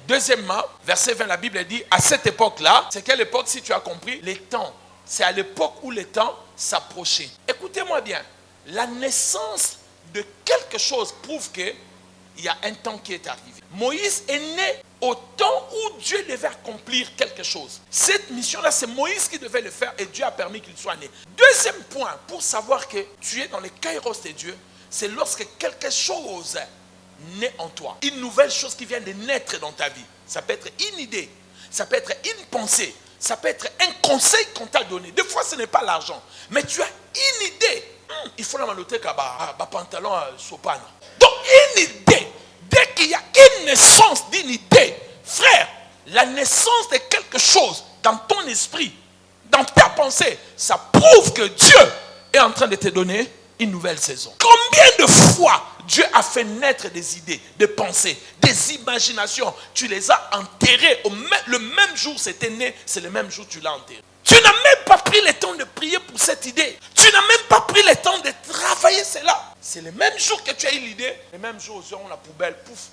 Deuxièmement, verset 20, la Bible dit, à cette époque-là, c'est quelle époque si tu as compris? Les temps. C'est à l'époque où les temps s'approchaient. Écoutez-moi bien, la naissance de quelque chose prouve qu'il y a un temps qui est arrivé. Moïse est né au temps où Dieu devait accomplir quelque chose. Cette mission-là, c'est Moïse qui devait le faire et Dieu a permis qu'il soit né. Deuxième point, pour savoir que tu es dans les kairos de Dieu, c'est lorsque quelque chose naît en toi. Une nouvelle chose qui vient de naître dans ta vie. Ça peut être une idée, ça peut être une pensée, ça peut être un conseil qu'on t'a donné. Des fois, ce n'est pas l'argent, mais tu as une idée. Il faut la manoter qu'à pantalon sopane. Donc, une idée. Dès qu'il y a une naissance d'une idée, frère, la naissance de quelque chose dans ton esprit, dans ta pensée, ça prouve que Dieu est en train de te donner une nouvelle saison. Combien de fois Dieu a fait naître des idées, des pensées, des imaginations, tu les as enterrées, le même jour c'était né, c'est le même jour que tu l'as enterré. Tu n'as même pas pris le temps de prier pour cette idée. Tu n'as même pas pris le temps de travailler cela. C'est le même jour que tu as eu l'idée, le même jour où on la poubelle, pouf.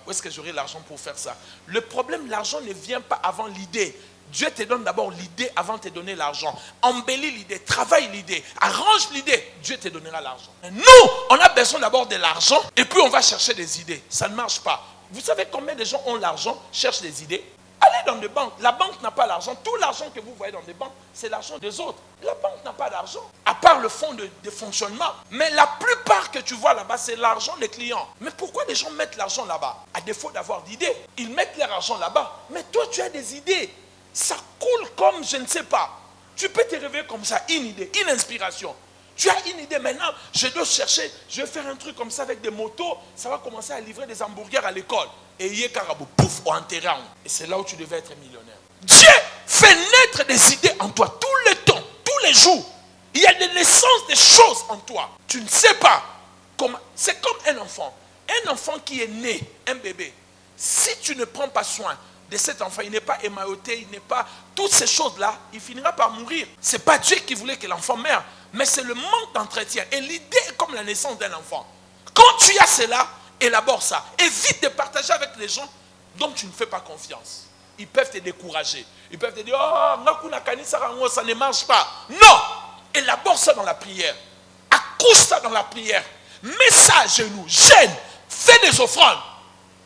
Où est-ce que j'aurai l'argent pour faire ça? Le problème, l'argent ne vient pas avant l'idée. Dieu te donne d'abord l'idée avant de te donner l'argent. Embellis l'idée, travaille l'idée, arrange l'idée, Dieu te donnera l'argent. Nous, on a besoin d'abord de l'argent et puis on va chercher des idées. Ça ne marche pas. Vous savez combien de gens ont l'argent, cherchent des idées? Allez dans des banques. La banque n'a pas l'argent. Tout l'argent que vous voyez dans des banques, c'est l'argent des autres. La banque n'a pas d'argent, à part le fonds de fonctionnement. Mais la plupart que tu vois là-bas, c'est l'argent des clients. Mais pourquoi les gens mettent l'argent là-bas? À défaut d'avoir d'idées, ils mettent leur argent là-bas. Mais toi, tu as des idées. Ça coule comme, je ne sais pas. Tu peux te réveiller comme ça, une idée, une inspiration. Tu as une idée maintenant, je dois chercher, je vais faire un truc comme ça avec des motos, ça va commencer à livrer des hamburgers à l'école. Et il y a carabou, pouf, au enterré. Et c'est là où tu devais être millionnaire. Dieu fait naître des idées en toi tout le temps, tous les jours. Il y a des naissances des choses en toi. Tu ne sais pas comment. C'est comme un enfant. Un enfant qui est né, un bébé. Si tu ne prends pas soin de cet enfant, il n'est pas émailloté, il n'est pas... Toutes ces choses-là, il finira par mourir. Ce n'est pas Dieu qui voulait que l'enfant meure, mais c'est le manque d'entretien. Et l'idée est comme la naissance d'un enfant. Quand tu as cela, élabore ça. Évite de partager avec les gens dont tu ne fais pas confiance. Ils peuvent te décourager. Ils peuvent te dire, oh, ça ne marche pas. Non! Élabore ça dans la prière. Accouche ça dans la prière. Mets ça à genoux. Gêne. Fais des offrandes.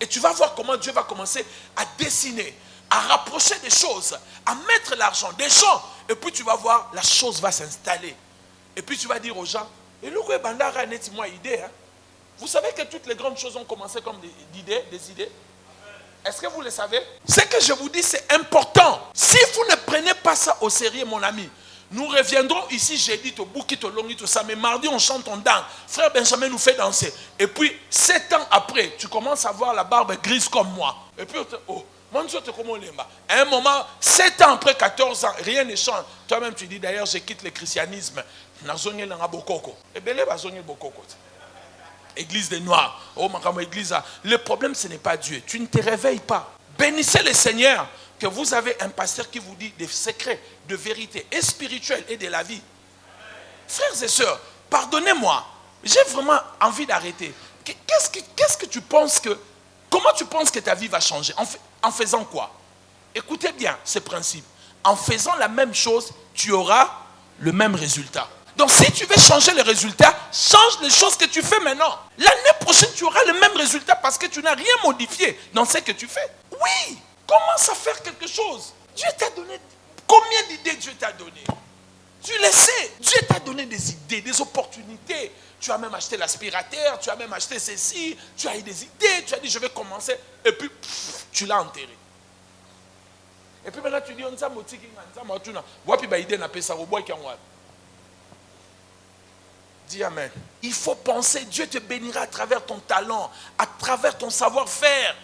Et tu vas voir comment Dieu va commencer à dessiner, à rapprocher des choses, à mettre l'argent des gens. Et puis tu vas voir, la chose va s'installer. Et puis tu vas dire aux gens, et le bandara n'est moi idée. Vous savez que toutes les grandes choses ont commencé comme des idées. Est-ce que vous le savez? Ce que je vous dis, c'est important. Si vous ne prenez pas ça au sérieux, mon ami, nous reviendrons ici jeudi, au Bouki, au Longi, tout ça. Mais mardi, on chante, on danse. Frère Benjamin nous fait danser. Et puis, 7 ans après, tu commences à avoir la barbe grise comme moi. Et puis, oh, mon Dieu, comment on l'aime. À un moment, 7 ans après, 14 ans, rien ne change. Toi-même, tu dis, d'ailleurs, je quitte le christianisme. Église des Noirs. Oh, ma église. Le problème, ce n'est pas Dieu. Tu ne te réveilles pas. Bénissez le Seigneur que vous avez un pasteur qui vous dit des secrets de vérité et spirituelle et de la vie. Frères et sœurs, pardonnez-moi. J'ai vraiment envie d'arrêter. Qu'est-ce que tu penses que... Comment tu penses que ta vie va changer? En faisant quoi? Écoutez bien ce principe. En faisant la même chose, tu auras le même résultat. Donc si tu veux changer le résultat, change les choses que tu fais maintenant. L'année prochaine, tu auras le même résultat parce que tu n'as rien modifié dans ce que tu fais. Oui, commence à faire quelque chose. Dieu t'a donné... Combien d'idées Dieu t'a donné? Tu le sais. Dieu t'a donné des idées, des opportunités. Tu as même acheté l'aspirateur, tu as même acheté ceci, tu as eu des idées, tu as dit je vais commencer. Et puis, tu l'as enterré. Et puis maintenant tu dis, on s'est motivé, dis amen. Il faut penser, Dieu te bénira à travers ton talent, à travers ton savoir-faire.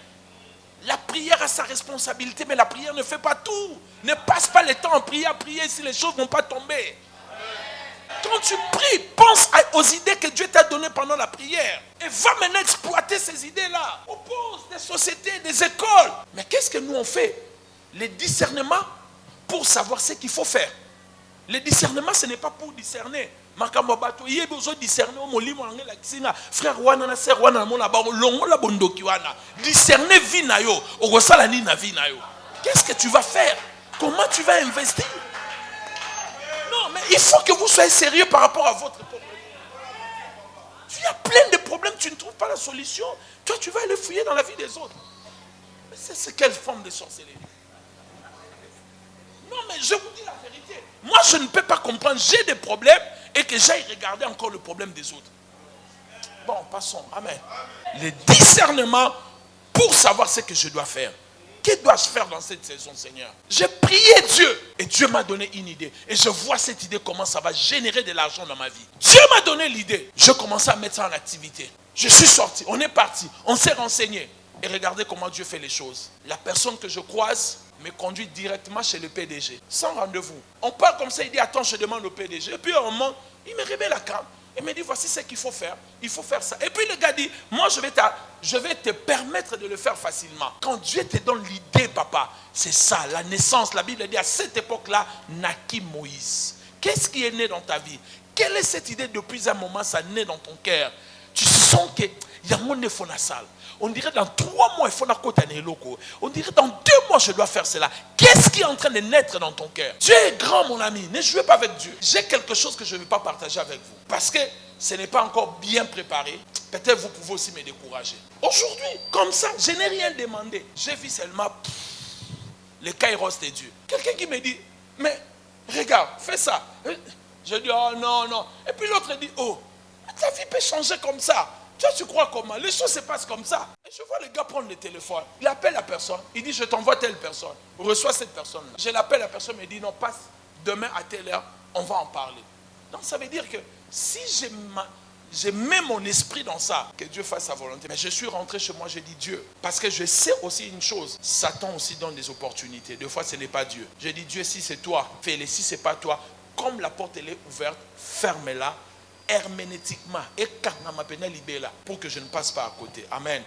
La prière a sa responsabilité, mais la prière ne fait pas tout. Ne passe pas le temps en prière si les choses ne vont pas tomber. Quand tu pries, pense aux idées que Dieu t'a données pendant la prière. Et va maintenant exploiter ces idées-là. Oppose des sociétés, des écoles. Mais qu'est-ce que nous on fait? Les discernements pour savoir ce qu'il faut faire. Le discernement, ce n'est pas pour discerner. makambo bato yebi ozo discerner molimo na ngela kisinga frère wana na sœur wana mona ba longola bondoki wana discerner vie na yo okosala nini na vie na yo. Qu'est-ce que tu vas faire? Comment tu vas investir? Non, mais il faut que vous soyez sérieux par rapport à votre problème. Tu as plein de problèmes, tu ne trouves pas la solution. Toi, tu vas aller fouiller dans la vie des autres. Mais c'est quelle forme de sorcellerie? Non, mais je vous dis la vérité. Moi, je ne peux pas comprendre. J'ai des problèmes et que j'aille regarder encore le problème des autres. Bon, passons. Amen. Le discernement pour savoir ce que je dois faire. Que dois-je faire dans cette saison, Seigneur? J'ai prié Dieu et Dieu m'a donné une idée. Et je vois cette idée, comment ça va générer de l'argent dans ma vie. Dieu m'a donné l'idée. Je commence à mettre ça en activité. Je suis sorti, on est parti, on s'est renseigné. Et regardez comment Dieu fait les choses. La personne que je croise me conduit directement chez le PDG, sans rendez-vous. On parle comme ça, il dit, attends, je demande au PDG. Et puis à un moment, il me révèle la carte. Il me dit, voici ce qu'il faut faire. Il faut faire ça. Et puis le gars dit, moi je vais te permettre de le faire facilement. Quand Dieu te donne l'idée, papa, c'est ça, la naissance. La Bible dit, à cette époque-là, naquit Moïse. Qu'est-ce qui est né dans ta vie? Quelle est cette idée depuis un moment, ça naît dans ton cœur? Tu sens qu'il y a mon effort dans la salle. On dirait dans 3 mois, il faut on dirait dans 2 mois, je dois faire cela. Qu'est-ce qui est en train de naître dans ton cœur? Dieu est grand, mon ami. Ne jouez pas avec Dieu. J'ai quelque chose que je ne vais pas partager avec vous. Parce que ce n'est pas encore bien préparé. Peut-être vous pouvez aussi me décourager. Aujourd'hui, comme ça, je n'ai rien demandé. J'ai vu seulement le kairos de Dieu. Quelqu'un qui me dit, mais regarde, fais ça. Je dis, oh non, non. Et puis l'autre dit, oh, ta vie peut changer comme ça. Toi, tu crois comment? Les choses se passent comme ça. Et je vois le gars prendre le téléphone. Il appelle la personne. Il dit, je t'envoie telle personne. Reçois cette personne-là. Je l'appelle, la personne me dit, non, passe demain à telle heure, on va en parler. Donc ça veut dire que si je mets mon esprit dans ça, que Dieu fasse sa volonté. Mais je suis rentré chez moi, j'ai dit Dieu. Parce que je sais aussi une chose. Satan aussi donne des opportunités. Des fois, ce n'est pas Dieu. J'ai dit, Dieu, si c'est toi, fais-le. Si ce n'est pas toi, comme la porte elle est ouverte, ferme-la. Herménétiquement, et pour que je ne passe pas à côté. Amen.